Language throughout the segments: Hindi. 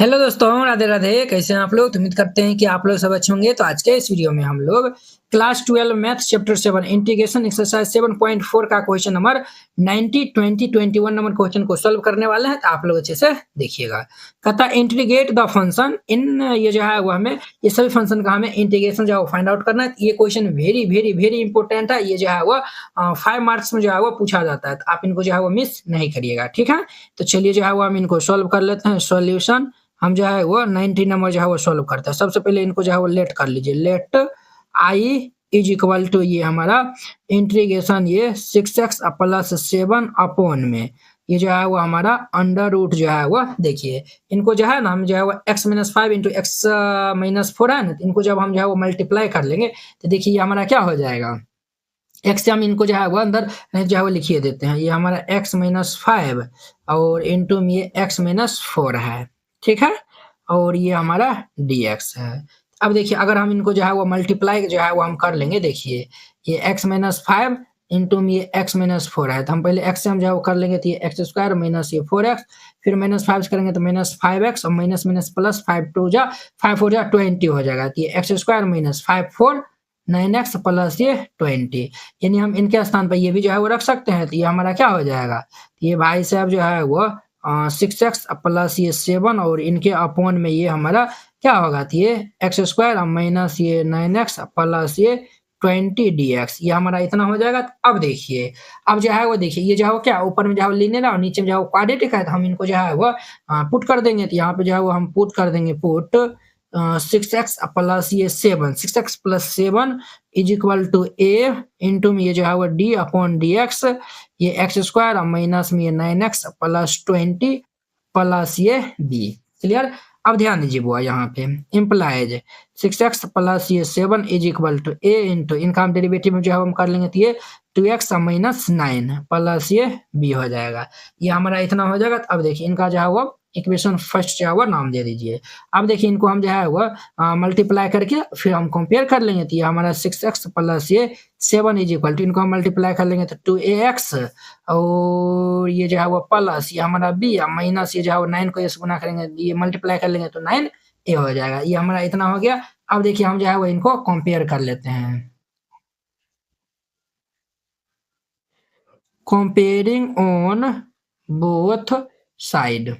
हेलो दोस्तों, राधे राधे। कैसे हैं आप लोग? तो उम्मीद करते हैं कि आप लोग सब अच्छे होंगे। तो आज के इस वीडियो में हम लोग class 12 maths chapter 7 integration exercise 7.4 का क्वेश्चन नंबर 90, 20, 21 नंबर क्वेश्चन को सॉल्व करने वाले हैं। तो आप लोग अच्छे से देखिएगा। कहता है इंटीग्रेट द फंक्शन इन, ये जो है वो हमें ये सभी फंक्शन का हमें इंटीग्रेशन जो है वो फाइंड आउट करना है। ये question very very very important है। ये जो है वो 5 मार्क्स में जो है वो पूछा जाता है। तो आप इनको जो है वो मिस नहीं करिएगा, ठीक है। तो चलिए जो है वो हम इनको सॉल्व कर लेते हैं। सॉल्यूशन हम जो है वो 90 नंबर जो है वो सॉल्व करते हैं। सबसे पहले इनको जो है वो लेट कर लीजिए। Let I is equal to ये हमारा इंटीग्रेशन ये 6x प्लस 7 अपॉन में ये जो है वो हमारा अंडर रूट जो है वो देखिए इनको जो है ना हम जो है वो x minus 5 into x minus 4 है ना, इनको जब हम जो है वो मल्टीप्लाई कर लेंगे तो देखिए ये हमारा क्या हो जाएगा। एक्स से हम इनको जो है वो अंदर जो है वो लिखिए देते हैं। ये हमारा x माइनस 5 और इंटू में ये x माइनस 4 है, ठीक है। और ये हमारा dx है। अब देखिए अगर हम इनको जो है वो मल्टीप्लाई जो है वो हम कर लेंगे। देखिए ये x माइनस 5 इंटू में ये x माइनस 4 है। तो हम पहले x से हम जो है वो कर लेंगे तो ये एक्स स्क्वायर माइनस ये 4x, फिर माइनस 5 करेंगे तो माइनस 5x और माइनस माइनस प्लस 5 2 जा 5 4 जा 20 हो जाएगा। तो ये x square minus 5 4 9x plus ये 20, यानी हम इनके स्थान पर ये भी जो है वो रख सकते हैं। तो ये हमारा क्या हो जाएगा, ये भाई साहब जो है वो 6x प्लस ये 7 और इनके अपॉन में ये हमारा क्या होगा, तो ये एक्स स्क्वायर माइनस ये 9x प्लस ये 20 dx, ये हमारा इतना हो जाएगा। तो अब देखिए अब जो है वो देखिए ये जो है वो क्या ऊपर में जो है वो लीनियर और नीचे में जो है वो क्वाड्रेटिक है। तो हम इनको जो है वो पुट कर देंगे। तो यहाँ पे जो है वो हम पुट कर देंगे पुट 6x प्लस ये 7, 6x plus 7 is equal to a into में ये जो है वो d अपॉन dx, ये एक्स स्क्वायर माइनस में ये 9x प्लस 20 प्लस ये b। क्लियर। अब ध्यान दीजिए बुआ यहाँ पे इम्प्लाइज 6x प्लस ये 7 is equal to a into इनका हम डेरिवेटिव में जो है हम कर लेंगे तो ये 2x माइनस 9 प्लस ये b हो जाएगा। ये हमारा इतना हो जाएगा। अब देखिए इनका जो है वो इक्वेशन फर्स्ट जो है वो नाम दे दीजिए। अब देखिए इनको हम जो है वो मल्टीप्लाई करके फिर हम कंपेयर कर लेंगे। तो ये हमारा 6x प्लस ये 7 इज इक्वल टू इनको हम मल्टीप्लाई कर लेंगे तो 2ax और ये जो है वो प्लस ये हमारा b माइनस ये जो है वो 9 को ये से गुना करेंगे, ये मल्टीप्लाई कर लेंगे तो 9a हो जाएगा। ये हमारा इतना हो गया। अब देखिए हम जो है वो इनको कंपेयर कर लेते हैं। कंपेयरिंग ऑन बोथ साइड,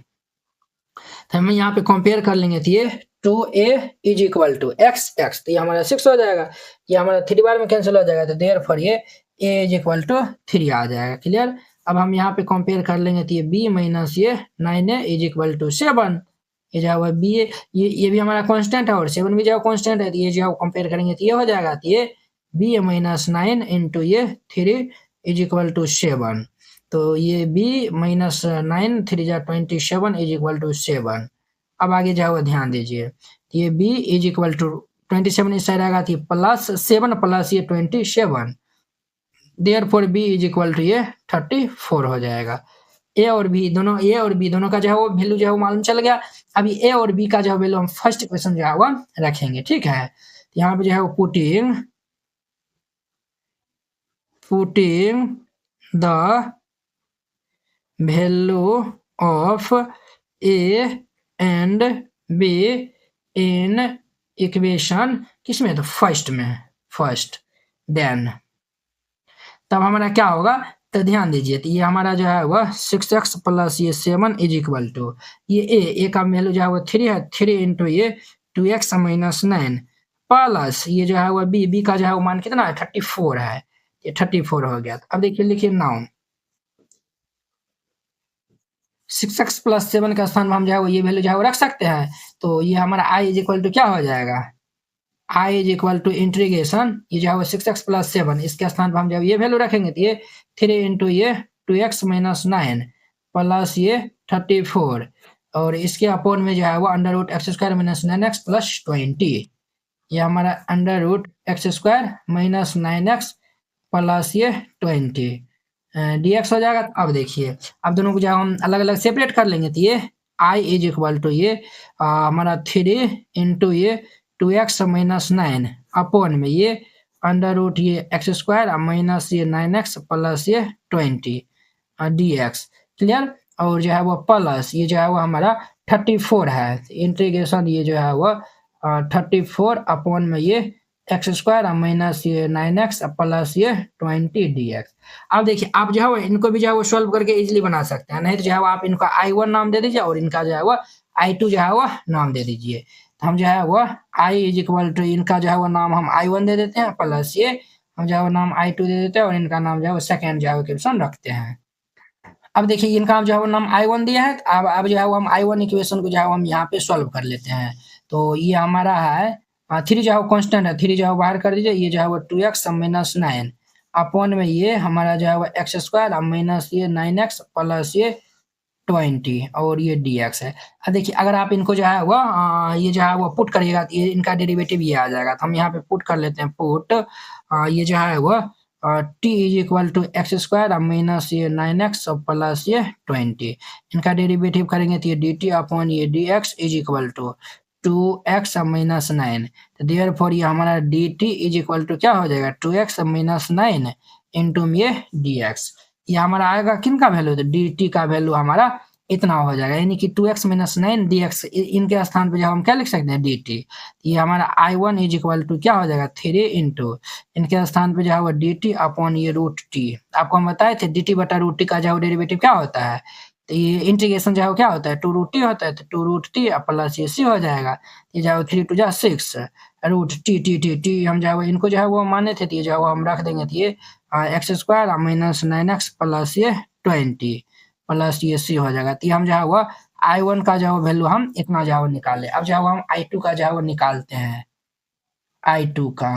तो हम यहाँ पे कंपेयर कर लेंगे तो ये 2a is equal to x x, तो ये हमारा 6 हो जाएगा। ये हमारा 3 बार में कैंसिल हो जाएगा। तो देयरफॉर ये a इज इक्वल टू 3 आ जाएगा। क्लियर। अब हम यहाँ पे कंपेयर कर लेंगे तो ये b माइनस ये 9a इज इक्वल टू 7, ये जो है b ये भी हमारा कांस्टेंट है और 7 भी जो कांस्टेंट है। तो ये जो कंपेयर करेंगे तो ये हो जाएगा। तो ये b माइनस 9 इंटू ये 3 इज इक्वल टू 7, तो ये b माइनस 9 3 जा 27 इज इक्वल टू 7। अब आगे जाओ ध्यान दीजिए। तो ये b इज इक्वल टू 27 इस साइड आएगा तो प्लस 7 प्लस ये 27, therefore b is equal to ये 34 हो जाएगा। a और b दोनों का जो है वो वैल्यू जो है वो मालूम चल गया। अभी a और b का जो वैल्यू हम फर्स्ट इक्वेशन जो है वो रखेंगे, ठीक है। यहाँ पे जो है वो putting the value of a and b in equation किसमें, तो फर्स्ट में, फर्स्ट देन तब हमारा क्या होगा। तो ध्यान दीजिए। तो ये हमारा जो है वह 6x प्लस ये 7 इज इक्वल टू ये a का वैल्यू जो है वो 3 है, 3 इंटू ये 2x माइनस 9 प्लस ये जो है वो b का जो है वो मान कितना है 34 है। ये 34 हो गया। अब देखिए लिखिए नाउ 6x प्लस 7 का स्थान में हम जो है वो ये वैल्यू जो है वो रख सकते हैं। तो ये हमारा i इज इक्वल टू क्या हो जाएगा, i is equal to integration ये जो है वो 6x प्लस 7 इसके स्थान पर हम जो ये वैल्यू रखेंगे तो ये 3 इंटू ये 2x माइनस 9 प्लस ये 34 और इसके अपॉन में जो है वो under root x square minus 9x plus 20, ये हमारा under root x square minus 9x plus ये 20 dx हो जाएगा। अब देखिए अब दोनों को जो हम अलग अलग सेपरेट कर लेंगे तो ये i इज इक्वल टू ये हमारा 3 इंटू ये 2x माइनस 9 अपॉन में ये अंडर रूट ये एक्स स्क्वायर माइनस ये 9x प्लस ये 20 dx। क्लियर। और जो है वो प्लस ये जो है वो हमारा 34 है, इंटीग्रेशन ये जो है वो 34 अपॉन में ये एक्स स्क्वायर माइनस ये 9x प्लस ये 20 dx। अब देखिए आप जो है वो इनको भी जो है वो सॉल्व करके इजीली बना सकते हैं, नहीं तो जो है वो आप इनका I1 नाम दे दीजिए और इनका जो है वो I2 जो है वो नाम दे दीजिए। तो हम जो है वो I इज इक्वल टू इनका जो है वो नाम हम I1 दे देते हैं प्लस ये हम जो है वो नाम I2 दे देते हैं और इनका नाम जो है वो सेकेंड जो है वो इक्वेशन रखते हैं। अब देखिए इनका जो है वो नाम I1 दिया है, अब जो है वो हम I1 इक्वेशन को जो है हम यहाँ पे सॉल्व कर लेते हैं। तो ये हमारा है 3 जो है वो कांस्टेंट है, 3 जो है वो बाहर कर दीजिए, ये जो है वो 2x माइनस 9 अपॉन में ये हमारा जो है वो एक्स स्क्वायर माइनस ये 9x प्लस ये 20 और ये dx है। अब देखिए अगर आप इनको जो है वो ये जो है वो पुट करिएगा तो ये इनका डेरिवेटिव ये आ जाएगा, तो हम यहाँ पे पुट कर लेते हैं पुट ये जो है वो t is equal to x square minus ये 9x प्लस ये 20 इनका डेरिवेटिव करेंगे तो ये dt अपॉन ये dx is equal to 2x minus 9। तो देयरफॉर ये हमारा dt इज इक्वल टू क्या हो जाएगा 2x माइनस 9 इंटू ये dx। ये हमारा आएगा किन का वैल्यू, तो dt का वैल्यू हमारा इतना हो जाएगा, यानी कि 2x माइनस 9 dx इनके स्थान पे जब हम क्या लिख सकते हैं dt। ये हमारा I1 इज इक्वल टू क्या हो जाएगा 3 इंटू इनके स्थान पे जो है वो dt अपॉन ये रूट टी। आपको हम बताए थे dt बटा रूट टी का जो डेरिवेटिव क्या होता है, तो ये इंटीग्रेशन जो है क्या होता है 2 रूट टी होता है, तो 2 रूट टी प्लस ये सी हो जाएगा, ये जो है 3 टू जा 6 root t t t t हम जो है वो इनको जो है वो माने थे, तो ये जो है वो हम रख देंगे, तो ये x square minus 9x plus ये 20 प्लस ये सी हो जाएगा। तो हम जो है वो I1 का जो है वैल्यू हम इतना जो है वो निकाले। अब जो है वो हम I2 का जो है वो निकालते हैं। I2 का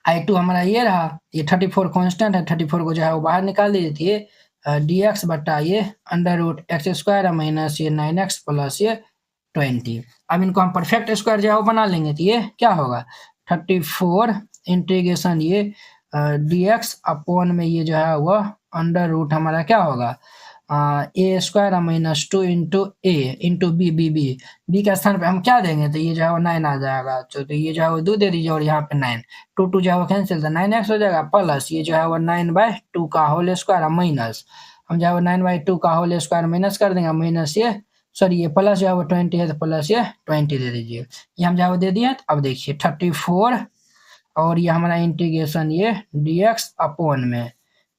I2 हमारा ये रहा, ये 34 कांस्टेंट है, 34 को जो है वो बाहर निकाल दीजिए, dx बटा ये under root x square minus ये 9x प्लस ये 20। अब इनको हम परफेक्ट स्क्वायर जो है वो बना लेंगे, तो ये क्या होगा 34 इंटीग्रेशन ये dx अपॉन में ये जो है वो अंडर रूट हमारा क्या होगा A square minus 2 into A into B B B B के स्थान पे हम क्या देंगे, तो ये जो है वो 9 आ जाएगा, तो ये जो है वो 2 दे दीजिए और यहाँ पे 9 2 2 जो है वो कैंसिल, तो 9x हो जाएगा प्लस ये जो है वो 9/2 का होल स्क्वायर माइनस हम जो है वो 9/2 का होल स्क्वायर माइनस कर देंगे, माइनस ये सॉरी ये प्लस जो है वो 20 है तो प्लस ये 20 दे दीजिए, ये हम जो है वो दे दिए। अब देखिए 34 और ये हमारा इंटीग्रेशन ये dx अपॉन में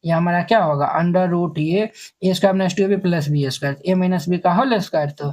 ये हमारा क्या होगा अंडर रूट ये A square minus 2b plus B square A minus B का होल स्क्वायर, तो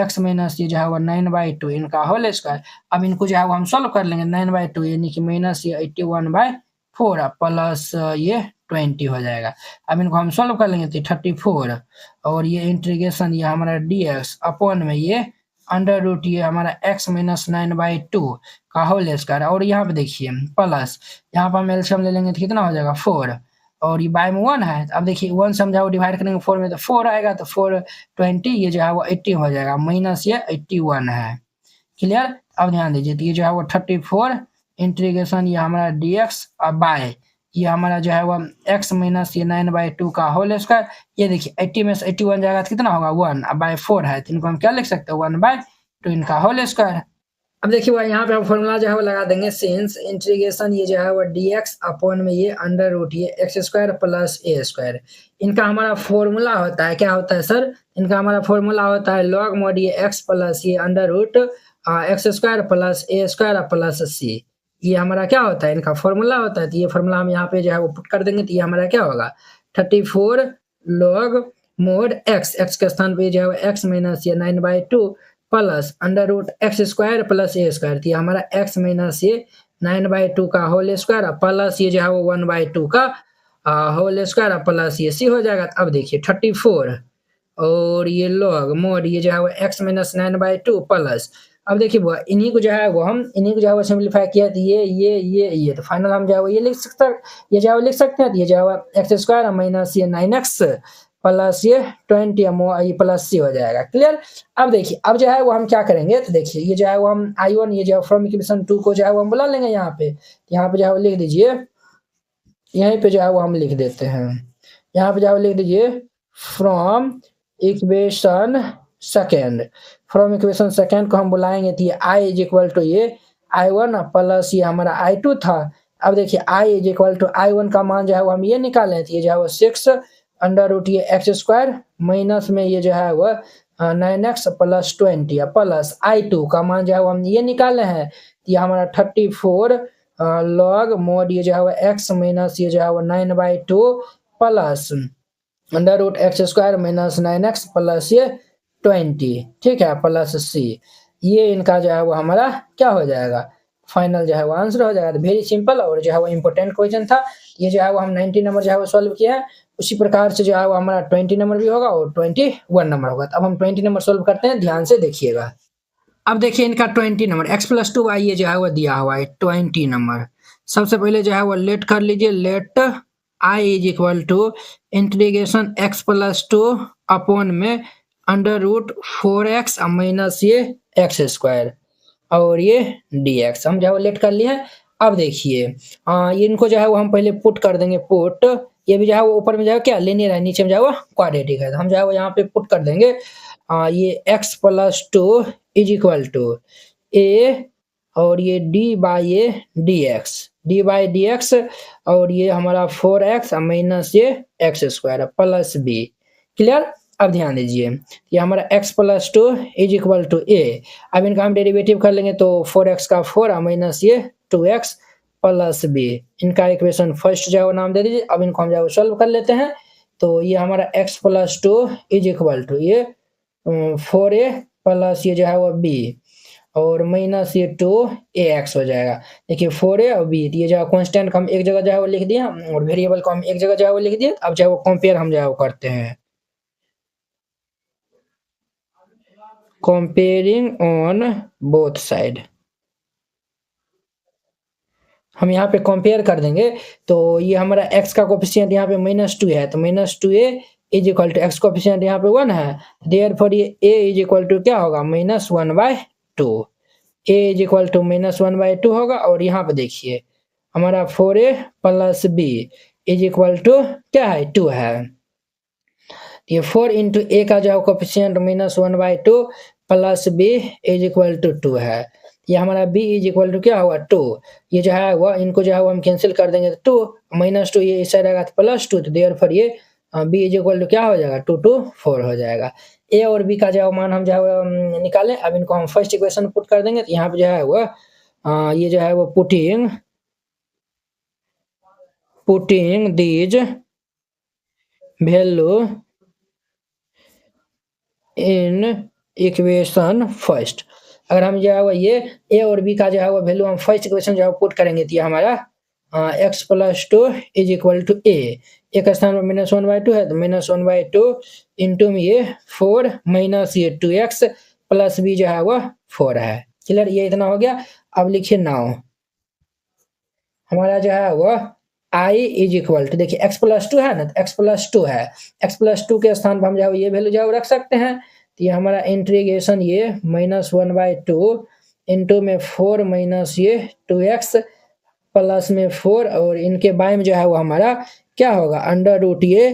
एक्स माइनस ये जो है वो 9/2 इनका होल स्क्वायर। अब इनको जो है वो हम सॉल्व कर लेंगे 9/2 यानी कि माइनस ये 81/4 प्लस ये 20 हो जाएगा। अब इनको हम सॉल्व कर लेंगे तो 34 और ये इंटीग्रेशन ये हमारा dx अपॉन में ये अंडर रूट ये हमारा x माइनस 9/2 का होल स्क्वायर और यहाँ पे देखिए प्लस यहाँ पर हम एलसीएम ले लेंगे तो कितना हो जाएगा 4 और ये बाय में 1 है। अब देखिए 1 से हम जो डिवाइड करेंगे 4 में तो 4 आएगा, तो 4 20 ये जो है वो 80 हो जाएगा, माइनस ये 81 है। क्लियर। अब ध्यान दीजिए तो ये जो है वो 34 इंटीग्रेशन ये हमारा dx और बाय ये हमारा जो है वो x माइनस ये 9/2 का होल स्क्वायर, ये देखिए 80 में से 81 जाएगा तो कितना होगा 1 अब बाय 4 है, तो इनको हम क्या लिख सकते हैं 1/2 इनका होल स्क्वायर। अब देखिए वो यहाँ पे हम फॉर्मूला जो है वो लगा देंगे सिंस इंटीग्रेशन ये जो है वो dx अपॉन में ये अंडर रूट ये x square plus A square इनका हमारा फॉर्मूला होता है, क्या होता है सर, इनका हमारा फॉर्मूला होता है लॉग मोड ये x प्लस ये under root x square plus A square plus C, ये हमारा क्या होता है इनका फॉर्मूला होता है। तो ये फॉर्मूला हम यहाँ पे जो है वो पुट कर देंगे, तो ये हमारा क्या होगा 34 लॉग मोड x के स्थान पे जो है x माइनस ये 9/2 plus under root x square plus A square, तो हमारा x माइनस ये 9/2 का होल स्क्वायर प्लस ये जो है वो 1/2 का होल स्क्वायर प्लस ये सी हो जाएगा। अब देखिए 34 और ये लॉग मोड ये जो है वो x माइनस 9/2 प्लस अब देखिए वो इन्हीं को जो है वो हम इन्हीं को जो है वो सिंप्लीफाई किया तो ये तो फाइनल हम जो है वो ये लिख सकते हैं, ये जो है वो लिख सकते हैं, तो ये जो है वो एक्स स्क्वायर माइनस ये 9x प्लस ये 20 ये प्लस सी हो जाएगा। क्लियर। अब देखिए अब जो है वो हम क्या करेंगे, तो देखिए ये जो है वो हम I1 ये जो है फ्रॉम इक्वेशन 2 को जो है वो हम बुला लेंगे यहाँ पे, यहाँ पे जो है वो लिख दीजिए, यहीं पे जो है वो हम लिख देते हैं, यहाँ पे जो है वो लिख दीजिए from equation second, from equation second को हम बुलाएंगे तो ये I इज इक्वल टू ये I1 प्लस ये हमारा I2 था। अब देखिए I is equal to I1 का मान जो है वो हम ये निकालें, तो ये जो है वो 6 अंडर रूट ये एक्स स्क्वायर माइनस में ये जो है वो 9x प्लस 20 प्लस I2 का मान जो है वो हम ये निकाले हैं, तो ये हमारा 34 लॉग मोड ये जो है वो x माइनस ये जो है वो 9/2 plus under root x square minus 9x plus ये 20, ठीक है, प्लस c। ये इनका जो है वो हमारा क्या हो जाएगा, फाइनल जो है वो आंसर हो जाएगा। तो वेरी सिंपल और जो है वो इम्पोर्टेंट क्वेश्चन था। ये जो है वो हम 90 नंबर जो है वो सॉल्व किया है, उसी प्रकार से जो है वो हमारा 20 नंबर भी होगा और 21 नंबर होगा। तो अब हम 20 नंबर सॉल्व करते हैं, ध्यान से देखिएगा। अब देखिए इनका 20 नंबर x प्लस 2 ये जो है वो दिया हुआ है 20 नंबर। सबसे पहले जो है वो लेट कर लीजिए, let i is equal to integration x plus 2 upon में अंडर रूट 4x माइनस ये एक्स स्क्वायर और ये dx हम जो है वो लेट कर लिए। अब देखिए इनको जो है वो हम पहले पुट कर देंगे, पुट ये भी जो है वो ऊपर में जो है क्या लीनियर है, नीचे में जो है वो क्वाड्रेटिक है, तो हम जो है वो यहाँ पे पुट कर देंगे ये x plus 2 is equal to a और ये d बाई ये dx और ये हमारा 4x माइनस ये x square plus b। Clear. अब ध्यान दीजिए ये हमारा x plus 2 is equal to a। अब इनका हम डेरिवेटिव कर लेंगे तो 4x का 4 माइनस ये 2x प्लस b। इनका इक्वेशन फर्स्ट जो है वो नाम दे दीजिए। अब इनको हम जो है सॉल्व कर लेते हैं, तो ये हमारा x plus 2 is equal to ये 4a प्लस ये जो है वो b और माइनस ये 2ax हो जाएगा। देखिए 4a और b, ये जो है कांस्टेंट को हम एक जगह जो है वो लिख दिया और वेरिएबल को हम एक जगह जो है वो लिख दिया। अब जो है वो कंपेयर हम जो है वो करते हैं, कंपेयरिंग ऑन बोथ साइड। हम यहाँ पे कंपेयर कर देंगे, तो ये हमारा x का कोफिशिएंट यहाँ पे -2 है, तो -2a is equal to x coefficient यहाँ पे 1 है, देयरफॉर ये a इज इक्वल टू क्या होगा -1/2। a इज इक्वल टू -1/2 होगा। और यहाँ पे देखिए हमारा 4a plus b is equal to क्या है 2 है। ये 4 इंटू a का जो है coefficient -1/2 plus b is equal to 2 है। ये हमारा b इज इक्वल टू क्या होगा 2। ये जो है वो इनको जो है वो हम कैंसिल कर देंगे तो 2 -2 ये इस साइड आएगा तो +2, तो देयरफॉर ये b इज इक्वल टू क्या हो जाएगा 2 to 4 हो जाएगा। a और b का जो है मान हम जो है निकालें। अब इनको हम फर्स्ट इक्वेशन पुट कर देंगे, तो यहाँ पे जो है वो ये जो है वो putting these value in equation first. अगर हम जो है वो ये a और b का जो है वो वैल्यू हम फर्स्ट इक्वेशन जो है पुट करेंगे, तो ये हमारा x plus 2 is equal to a, एक स्थान पर -1/2 है तो -1/2 इंटू में ये 4 माइनस ये 2x प्लस b जो है वो 4 है। क्लियर, ये इतना हो गया। अब लिखिए नाउ हमारा जो है वो i इज इक्वल टू, देखिए x प्लस 2 है ना, तो x प्लस 2 है, x प्लस 2 के स्थान पर हम जो है ये वैल्यू जो है रख सकते हैं। तो ये हमारा इंटीग्रेशन ये -1/2 इंटू में 4 माइनस ये 2x प्लस में 4 और इनके बाय में जो है वो हमारा क्या होगा अंडर रूट ये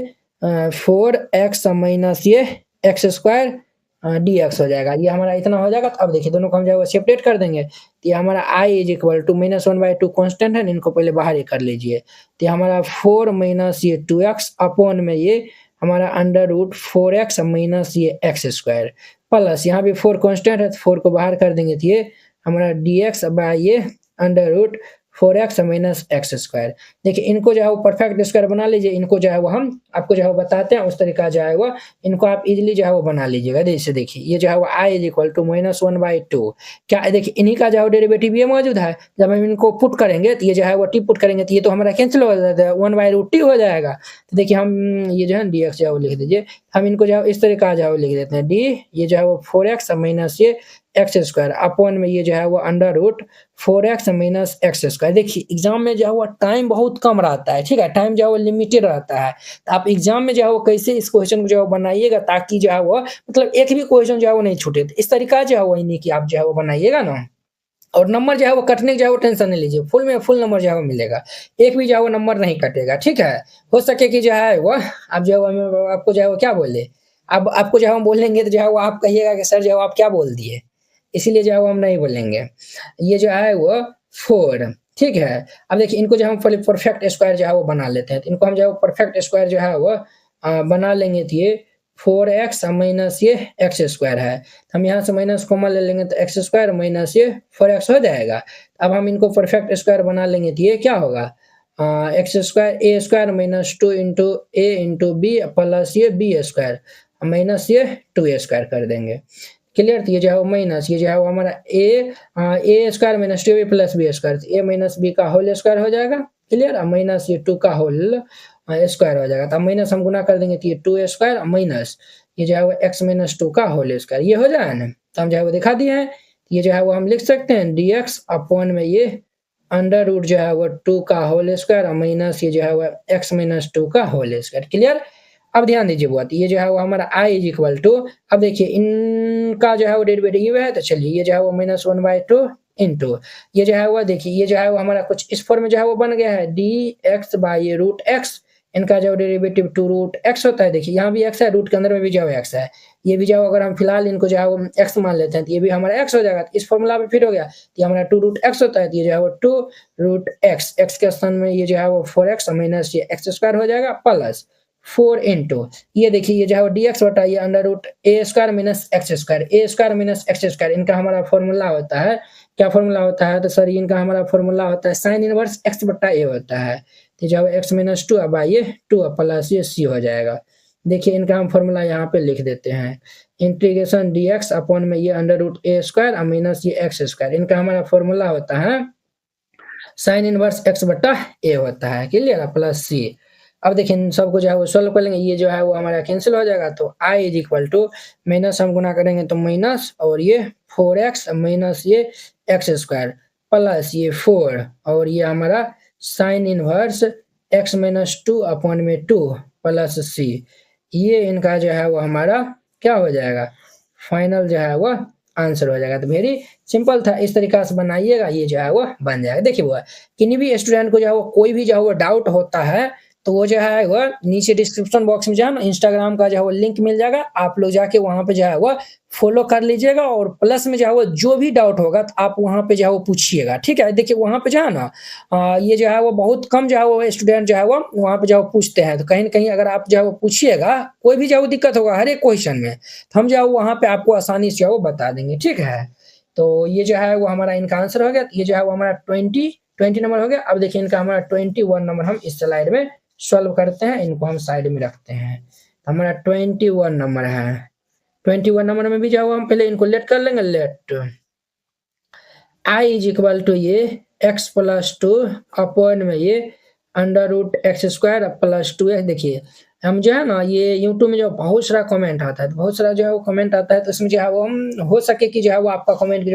4x माइनस ये एक्स स्क्वायर dx हो जाएगा। ये हमारा इतना हो जाएगा। तो अब देखिए दोनों को हम जो है वो सेपरेट कर देंगे, तो ये हमारा i is equal to -1/2 constant है, इनको पहले बाहर ही कर लीजिए। तो ये हमारा 4 माइनस ये 2x अपॉन में ये हमारा अंडर रूट 4x माइनस ये एक्स स्क्वायर प्लस यहाँ पे 4 कांस्टेंट है, तो 4 को बाहर कर देंगे, तो ये हमारा dx बाय ये under root 4x minus x square. देखिए इनको जो है वो परफेक्ट स्क्वायर बना लीजिए। इनको जो है वो हम आपको जो है वो बताते हैं, उस तरीका जो है वो इनको आप इजीली जो है वो बना लीजिएगा। जैसे देखिए ये जो है वो i इज इक्वल टू -1/2, क्या देखिए इन्हीं का जो है डेरिवेटिव ये मौजूद है। जब हम इनको पुट करेंगे तो ये जो है वो टी पुट करेंगे, तो ये तो हमारा कैंसिल हो जाता है, 1/√t हो जाएगा। तो देखिए हम ये जो है dx जो है वो लिख दीजिए। हम इनको जो है इस तरीका जो है वो लिख देते हैं, d ये जो है वो 4x माइनस ये एक्स स्क्वायर अपॉन में ये जो है वो under root 4x minus x square. देखिए एग्जाम में जो है वो टाइम बहुत कम रहता है, ठीक है, टाइम जो है वो लिमिटेड रहता है। तो आप एग्जाम में जो है वो कैसे इस क्वेश्चन को जो है बनाइएगा ताकि जो है वो मतलब एक भी क्वेश्चन जो है वो नहीं छूटे। तो इस तरीका जो है वो इन्हीं की आप जो है वो बनाइएगा ना, और नंबर जो है वो कटने की जो है वो टेंशन नहीं लीजिए, फुल में फुल नंबर जो है वो मिलेगा, एक भी जो है वो नंबर नहीं कटेगा, ठीक है। हो सके कि जो है वो आप जो है वो आपको जो है वो क्या बोले, अब आपको जो है हम बोलेंगे तो जो है वो आप कहिएगा कि सर जो है वो आप क्या बोल दिए, इसीलिए जो है वो हम नहीं बोलेंगे। ये जो है वो 4, ठीक है। अब देखिए इनको जो हम परफेक्ट स्क्वायर जो है वो बना लेते हैं, तो इनको हम जो है परफेक्ट स्क्वायर जो है वो बना लेंगे तो ये 4x माइनस ये एक्स स्क्वायर है। हम यहाँ से माइनस कॉमन ले लेंगे तो एक्स स्क्वायर माइनस ये 4x हो जाएगा। अब हम इनको परफेक्ट स्क्वायर बना लेंगे तो ये क्या होगा, x square A square minus 2 into A into b plus ये बी स्क्वायर माइनस ये 2a स्क्वायर कर देंगे। क्लियर, तो ये जो है वो माइनस, ये जो है वो हमारा A square minus 2b plus B square, A minus B का होल स्क्वायर हो जाएगा। क्लियर, माइनस ये 2 का होल स्क्वायर हो जाएगा। तो माइनस हम गुना कर देंगे तो ये 2a स्क्वायर माइनस ये जो है वो x माइनस 2 का होल स्क्वायर, ये हो जाएगा ना। तो हम जो है वो दिखा दिए हैं। ये जो है वो हम लिख सकते हैं dx अपॉन में ये अंडर रूट जो है वो 2 का होल स्क्वायर माइनस ये जो है वो x माइनस 2 का होल स्क्वायर। क्लियर, अब ध्यान दीजिए बात, ये जो है वो हमारा i इज इक्वल टू, अब देखिए इनका जो है वो डेरिवेटिव है, तो चलिए ये जो है वो -1/2 इंटू ये जो है वो देखिए ये जो है वो हमारा कुछ इस फॉर्म में जो है वो बन गया है dx बाई रूट एक्स, इनका जो डेरिवेटिव 2 रूट एक्स होता है। देखिए यहाँ भी x है, रूट के अंदर में भी जो है x है, ये भी जो अगर हम फिलहाल इनको जो है वो x मान लेते हैं तो ये भी हमारा x हो जाएगा। तो इस फॉर्मूला पे फिट हो गया, तो ये हमारा 2 रूट एक्स होता है, तो ये जो है वो 2 रूट एक्स, एक्स के स्थान में ये जो है वो 4x माइनस ये एक्स स्क्वायर हो जाएगा प्लस 4 इंटू ये देखिए ये जो है वो dx बटा ये अंडर रूट ए स्क्वायर माइनस एक्स स्क्वायर, ए स्क्वायर माइनस एक्स स्क्वायर, इनका हमारा फॉर्मूला होता है, क्या फॉर्मूला होता है, तो सर इनका हमारा फॉर्मूला होता है साइन इनवर्स x बटा a होता है। तो जो x माइनस 2 अब ये 2 प्लस ये c हो जाएगा। देखिए इनका हम फॉर्मूला यहाँ पे लिख देते हैं, इंटीग्रेशन dx अपॉन में ये अंडर रूट ए स्क्वायर माइनस ये एक्स स्क्वायर, इनका हमारा फॉर्मूला होता है साइन इनवर्स x बटा a होता है। Clear, plus c। अब देखिए इन सबको जो है वो सॉल्व कर लेंगे, ये जो है वो हमारा कैंसिल हो जाएगा, तो i is equal to minus हम गुना करेंगे तो माइनस और ये 4x माइनस ये एक्स स्क्वायर प्लस ये 4 और ये हमारा sine inverse x minus 2 upon में 2 प्लस c, ये इनका जो है वो हमारा क्या हो जाएगा, फाइनल जो है वो आंसर हो जाएगा। तो वेरी सिंपल था, इस तरीका से बनाइएगा, ये जो है वो बन जाएगा। देखिए वो किन्हीं भी स्टूडेंट को जो है वो कोई भी जो है वो डाउट होता है तो वो जो है वो नीचे डिस्क्रिप्शन बॉक्स में जो है ना इंस्टाग्राम का जो है वो लिंक मिल जाएगा, आप लोग जाके वहां पे जो है वो फॉलो कर लीजिएगा, और प्लस में जो है वो जो भी डाउट होगा तो आप वहां पे जो है वो पूछिएगा। ठीक है, देखिए वहां पे जो है ना ये जो है वो बहुत कम जो है वो स्टूडेंट जो है वो वहां पे जो है वो पूछते हैं, तो कहीं ना कहीं अगर आप जो है वो पूछिएगा कोई भी जो है वो दिक्कत होगा हर एक क्वेश्चन में, तो हम जो है वहां पे आपको आसानी से जो है वो बता देंगे। ठीक है, तो ये जो है वो हमारा इनका आंसर हो गया, ये जो है वो हमारा 20 नंबर हो गया। अब देखिए इनका हमारा 21 नंबर हम इस स्लाइड में सॉल्व करते हैं, इनको हम साइड में रखते हैं। हमारा 21 नंबर है, 21 नंबर में भी जो हम पहले इनको लेट कर लेंगे, let i is equal to ये x प्लस 2 अपॉन में ये under root x square plus 2x। देखिए हम जो है ना ये यूट्यूब में जो बहुत सारा कमेंट आता है, तो बहुत सारा जो है वो कमेंट आता है, तो उसमें जो है वो हम हो सके कि जो है वो आपका कमेंट की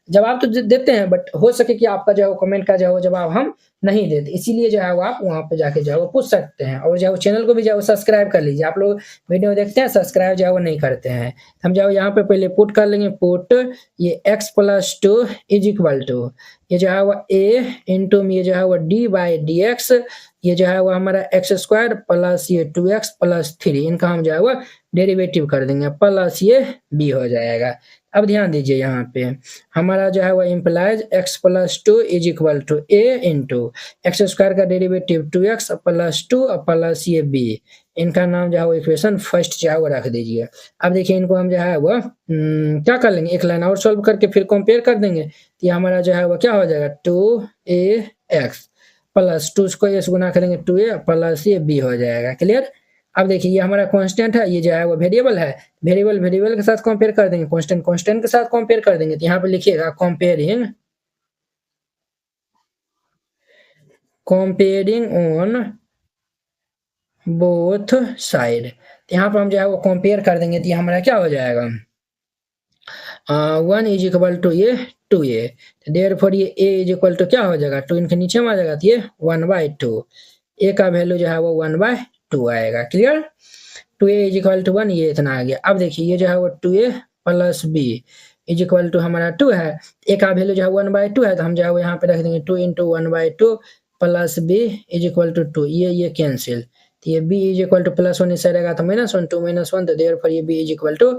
जवाब तो देते हैं, बट हो सके कि आपका जो है वो कमेंट का जो है वो जवाब हम नहीं देते, इसीलिए जो है वो आप वहाँ पे जाके जो है वो पूछ सकते हैं। और जो है वो चैनल को भी जो है वो सब्सक्राइब कर लीजिए, आप लोग वीडियो देखते हैं सब्सक्राइब जो है वो नहीं करते हैं। हम जो है यहाँ पे पहले पुट कर लेंगे, पुट ये x plus 2 is equal to ये जो है वो a इंटू में ये जो है वो d बाई डी एक्स, ये जो है वो हमारा एक्स स्क्वायर प्लस ये 2x प्लस 3, इनका हम जो है वो डेरिवेटिव कर देंगे प्लस ये b हो जाएगा। अब ध्यान दीजिए यहाँ पे हमारा जो है वो implies x plus 2 is equal to a into x square का डेरिवेटिव 2x प्लस 2 प्लस ये b, इनका नाम जो है वो इक्वेशन फर्स्ट जो है वो रख दीजिए। अब देखिए इनको हम जो है वो क्या कर लेंगे, एक लाइन और सॉल्व करके फिर कंपेयर कर देंगे, तो ये हमारा जो है वो क्या हो जाएगा 2ax प्लस 2 को ये से गुना करेंगे 2a प्लस ये b हो जाएगा। क्लियर, अब देखिए ये हमारा कांस्टेंट है, ये जो है वो वेरिएबल है, वेरिएबल के साथ कंपेयर कर देंगे, कांस्टेंट के साथ कंपेयर कर देंगे, तो यहाँ पे लिखिएगा कंपेयरिंग ऑन बोथ साइड। यहाँ पर हम जो है वो कंपेयर कर देंगे, तो ये हमारा क्या हो जाएगा 1 इज इक्वल टू ये 2a, देयरफॉर ये a इज इक्वल टू क्या हो जाएगा 2 इनके नीचे में आ जाएगा, तो ये 1/2, a का वैल्यू जो है वो 1/2 आएगा। Clear, 2a is equal to 1, ये इतना आ गया। अब देखिए ये जो है वो 2a plus b is equal to हमारा 2 है, a का वैल्यू जो है 1/2 है, तो हम जो है वो यहाँ पे रख देंगे 2 into 1/2 plus b is equal to 2, ये कैंसिल, तो ये b is equal to plus 1 इस रहेगा तो -1, 2 -1, तो देयरफॉर ये b इज इक्वल टू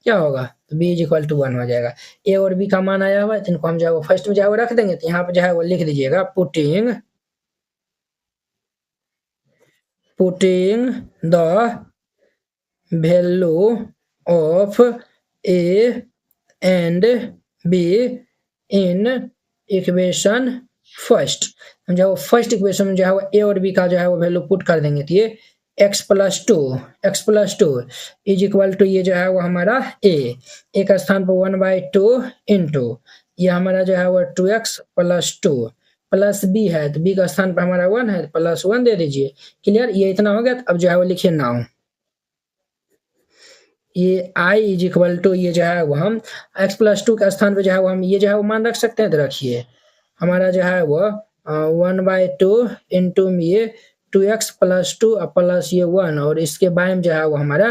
क्या होगा, तो b इज इक्वल टू 1 हो जाएगा। a और b का मान आया हुआ है, तो इनको हम जो है वो फर्स्ट में जो है वो रख देंगे, तो यहाँ पे जो है वो लिख दीजिएगा putting the value of a and b in equation first. हम जो है वो फर्स्ट इक्वेशन में जो है वो ए और बी का जो है वो वैल्यू पुट कर देंगे, तो ये x+2 इज इक्वल टू ये जो है वो हमारा ए का स्थान पर 1/2 इंटू ये हमारा जो है वो 2x+2 प्लस बी है, तो बी का स्थान पर हमारा 1 है, +1 दे दीजिए। क्लियर, ये इतना हो गया। तो अब जो है वो लिखिए नाउ ये i इज इक्वल टू ये जो है वो हम x+2 के स्थान पे जो है वो हम ये जो है वो मान रख सकते हैं। तो रखिए हमारा जो है वो 1/2 इंटू ये 2x+2 प्लस ये 1 और इसके बाय में जो है वो हमारा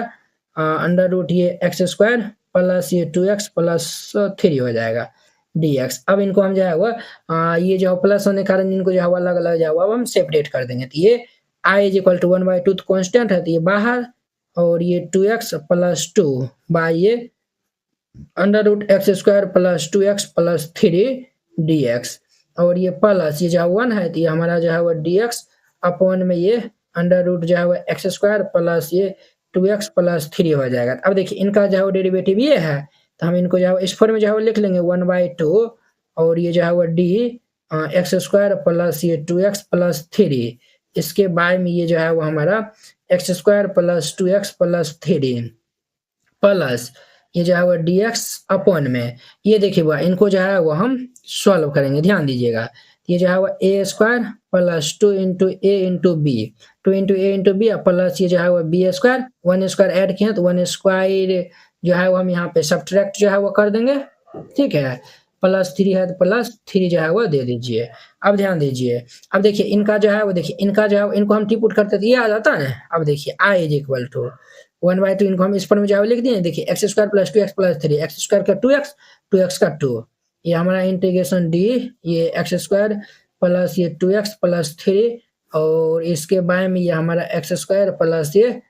अंडर रूट ये x² प्लस ये 2x+3 हो जाएगा dx। अब इनको हम जो है वो ये जो प्लस होने के कारण इनको जो है वो अलग अलग जो है वो हम सेपरेट कर देंगे। तो ये i इज इक्वल टू 1/2 तो कॉन्स्टेंट है, तो ये बाहर और ये 2x+2 बाय ये under root x² plus 2x+3 dx और ये प्लस ये जो 1 है, तो ये हमारा जो है वो dx अपॉन में ये अंडर रूट जो है वो x² प्लस ये 2x+3 हो जाएगा। अब देखिए इनका जो है वो डेरिवेटिव ये है, तो हम इनको जो है इस फॉर्म में जो है वो लिख लेंगे 1/2 और ये जो है वो d x² प्लस ये 2x+3 इसके बाय में ये जो है वो हमारा x² प्लस 2x+3 प्लस ये जो है वो dx अपॉन में ये देखिए वो इनको जो है वो हम सॉल्व करेंगे, ध्यान दीजिएगा। ये जो है वो a² plus 2 into a into b 2 into a into b plus ये जो है वो b² 1² ऐड किए तो 1² जो है वो हम यहाँ पे सब्ट्रैक्ट जो है वो कर देंगे, ठीक है। +3 है तो +3 जो है वो दे दीजिए। अब ध्यान दीजिए, अब देखिए इनका जो है वो देखिए इनका जो है इनको हम टी पुट करते तो ये आ जाता है। अब देखिए i इज इक्वल टू 1/2 इनको हम इस पर में जो है लिख दिए। देखिए x² प्लस 2x+3 x² का 2x 2x का 2 ये हमारा इंटीग्रेशन d ये x² प्लस ये 2x प्लस 3 और इसके बाय में ये हमारा x² प्लस ये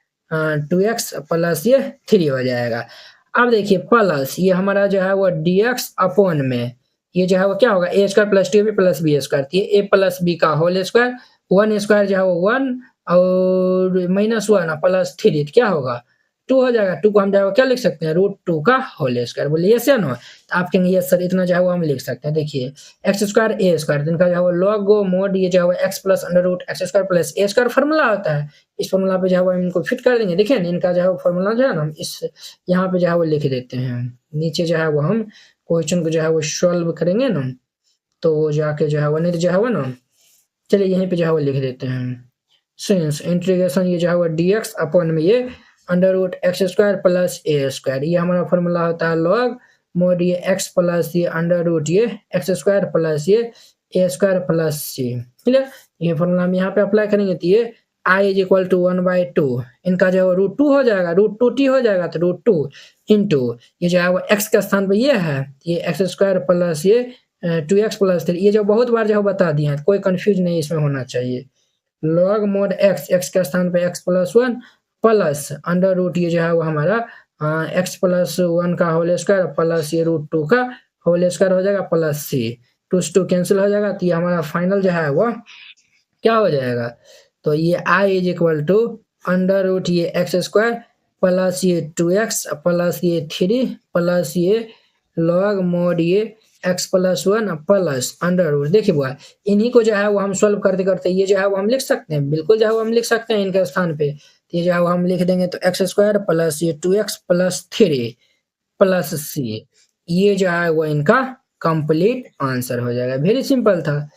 2x प्लस ये 3 हो जाएगा। अब देखिए प्लस ये हमारा जो है वो dx अपॉन में ये जो है वो क्या होगा a² plus 2b plus b², ये a प्लस b का होल स्क्वायर 1² जो है वो 1 और -1 प्लस 3 क्या होगा 2 हो जाएगा। 2 को हम जो है क्या लिख सकते हैं √2 का होल स्क्वायर। बोलिए यस या नो, तो आप कहेंगे यस सर इतना जो है वो हम लिख सकते हैं। देखिए x² a² इनका जो है वो लॉग मोड ये जो है वो x plus under root x² plus a² formula होता है। इस फॉर्मूला पे जो है वो इनको फिट कर देंगे। देखिए इनका जो है वो फॉर्मूला जो है ना हम इस यहाँ पे जो है वो लिख देते हैं। नीचे जो है वो हम क्वेश्चन को जो है वो सॉल्व करेंगे ना, तो जाके जो है वो नहीं जो है वो ना चलिए यहीं पे जो है वो लिख देते हैं। सिंस इंटीग्रेशन ये जो है वो dx अपॉन में ये under root x² plus a² ये हमारा फॉर्मूला होता है लॉग मोड ये x प्लस ये अंडर रूट ये x² प्लस ये a² प्लस c। क्लियर, ये फॉर्मूला हम यहाँ पे अप्लाई करेंगे तो ये i इज इक्वल टू 1/2 इनका जो है √2 हो जाएगा √2t हो जाएगा तो √2 इंटू ये जो है वो x के स्थान पे ये है ये x² प्लस ये 2x+3 ये जो बहुत बार जो बता दिए हैं, कोई कंफ्यूज नहीं इसमें होना चाहिए। लॉग मोड x के स्थान पे x+1 प्लस अंडर रूट ये जो है वो हमारा x+1 का होल स्क्वायर प्लस ये √2 का होल स्क्वायर हो जाएगा प्लस c 2 से 2 कैंसिल हो जाएगा। तो ये हमारा फाइनल जो है वो क्या हो जाएगा, तो ये i is equal to under root ये x² प्लस ये 2x प्लस ये 3 प्लस ये लॉग मोड ये x+1 प्लस अंडर रूट। देखिए बुआ इन्हीं को जो है वो हम सॉल्व करते करते ये जो है वो हम लिख सकते हैं, बिल्कुल जो है वो हम लिख सकते हैं इनके स्थान पे। तो ये जो है वो हम लिख देंगे तो x² प्लस ये 2x प्लस 3 प्लस c ये जो है वो इनका कंप्लीट आंसर हो जाएगा। वेरी सिंपल था,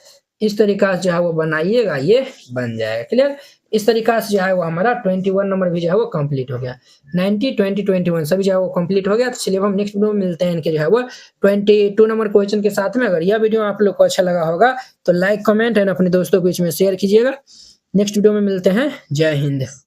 इस तरीका से जो है वो बनाइएगा ये बन जाएगा। क्लियर, इस तरीका से जो है वो हमारा 21 नंबर भी जो है वो कंप्लीट हो गया। 90 20 21 सभी जो है वो कंप्लीट हो गया। तो चलिए हम नेक्स्ट वीडियो में मिलते हैं इनके जो है वो 22 नंबर क्वेश्चन के साथ में। अगर यह वीडियो आप लोग को अच्छा लगा होगा तो लाइक कमेंट एंड अपने दोस्तों के बीच में शेयर कीजिएगा। नेक्स्ट वीडियो में मिलते हैं। जय हिंद।